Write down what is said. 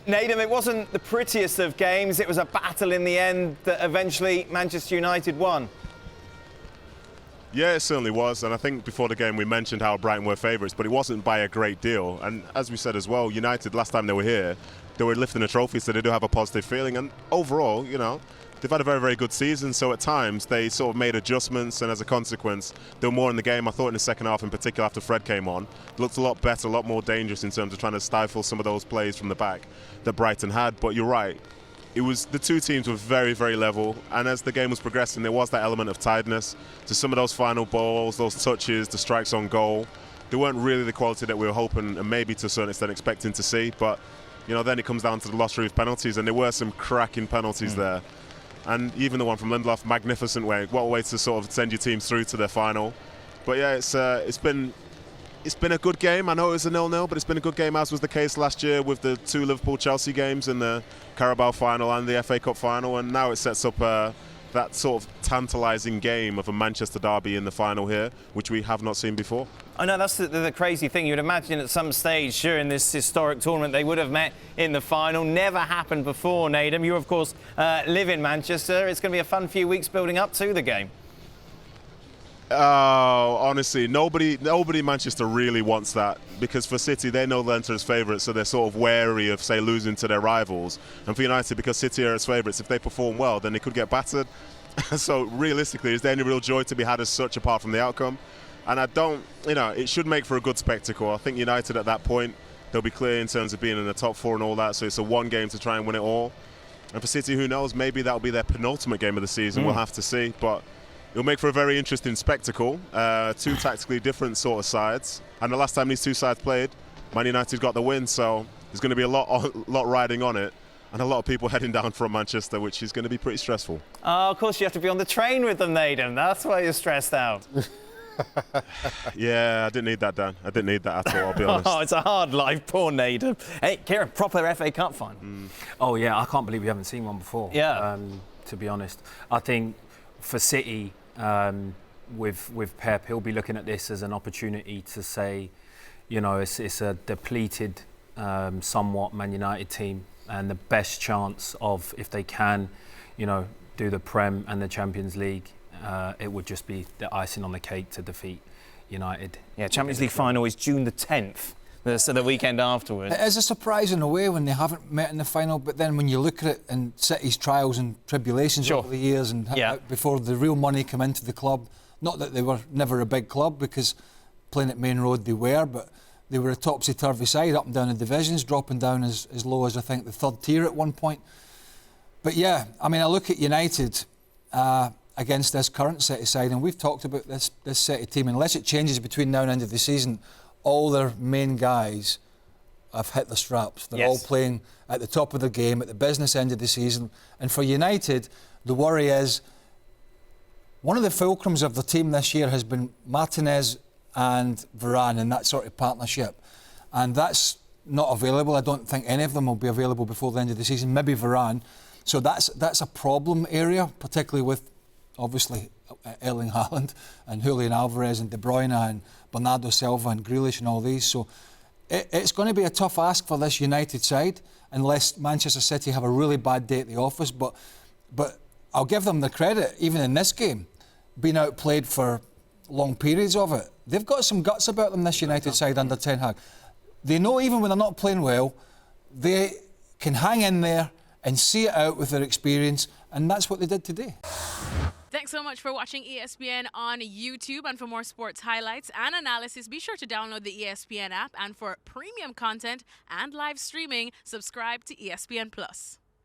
Nedum, it wasn't the prettiest of games. It was a battle in the end that eventually Manchester United won. Yeah, it certainly was. And I think before the game we mentioned how Brighton were favourites, but it wasn't by a great deal. And as we said as well, United, last time they were here, they were lifting a trophy, so they do have a positive feeling. And overall, you know, they've had a very, very good season. So at times they sort of made adjustments, and as a consequence, they were more in the game. I thought in the second half, in particular after Fred came on, it looked a lot better, a lot more dangerous in terms of trying to stifle some of those plays from the back that Brighton had. But you're right. It was, the two teams were very, very level, and as the game was progressing, there was that element of tiredness to some of those final balls, those touches, the strikes on goal. They weren't really the quality that we were hoping and maybe to a certain extent expecting to see, but you know, then it comes down to the lottery of penalties, and there were some cracking penalties there. And even the one from Lindelof, magnificent way. What a way to sort of send your team through to their final. But yeah, it's been a good game. I know it was a 0-0, but it's been a good game, as was the case last year with the two Liverpool-Chelsea games in the Carabao final and the FA Cup final. And now it sets up that sort of tantalising game of a Manchester derby in the final here, which we have not seen before. I know, that's the crazy thing. You'd imagine at some stage during this historic tournament they would have met in the final. Never happened before, Nedum. You, of course, live in Manchester. It's going to be a fun few weeks building up to the game. Oh, honestly, nobody in Manchester really wants that, because for City, they know they're as favourites, so they're sort of wary of, say, losing to their rivals. And for United, because City are as favourites, if they perform well, then they could get battered. So realistically, is there any real joy to be had as such apart from the outcome? And I don't, you know, it should make for a good spectacle. I think United at that point, they'll be clear in terms of being in the top four and all that, so it's a one game to try and win it all. And for City, who knows, maybe that'll be their penultimate game of the season. We'll have to see, but it'll make for a very interesting spectacle. Two tactically different sort of sides. And the last time these two sides played, Man United got the win, so there's going to be a lot riding on it. And a lot of people heading down from Manchester, which is going to be pretty stressful. Oh, of course, you have to be on the train with them, Nedum. That's why you're stressed out. Yeah, I didn't need that, Dan. I didn't need that at all, I'll be honest. Oh, it's a hard life, poor Nedum. Hey, Kieran, proper FA Cup final. Oh, yeah, I can't believe we haven't seen one before. Yeah. To be honest. I think for City, with Pep, he'll be looking at this as an opportunity to say, you know, it's a depleted, somewhat Man United team, and the best chance of, if they can, you know, do the Prem and the Champions League, it would just be the icing on the cake to defeat United. Yeah, Champions League final is June the 10th, so the weekend afterwards. It is a surprise in a way when they haven't met in the final, but then when you look at it and City's trials and tribulations over the years and before the real money came into the club, not that they were never a big club, because playing at Main Road they were, but they were a topsy-turvy side, up and down the divisions, dropping down as low as I think the third tier at one point. But yeah, I mean, I look at United against this current City side, and we've talked about this City team, unless it changes between now and end of the season, all their main guys have hit the straps. They're all playing at the top of the game, at the business end of the season. And for United, the worry is, one of the fulcrums of the team this year has been Martinez and Varane and that sort of partnership. And that's not available. I don't think any of them will be available before the end of the season, maybe Varane. So that's a problem area, particularly with, obviously, Erling Haaland and Julian Alvarez and De Bruyne and Bernardo Silva and Grealish and all these. So it's going to be a tough ask for this United side, unless Manchester City have a really bad day at the office. But I'll give them the credit, even in this game, being outplayed for long periods of it. They've got some guts about them, this United side under Ten Hag. They know even when they're not playing well, they can hang in there and see it out with their experience, and that's what they did today. Thanks so much for watching ESPN on YouTube, and for more sports highlights and analysis, be sure to download the ESPN app, and for premium content and live streaming, subscribe to ESPN+.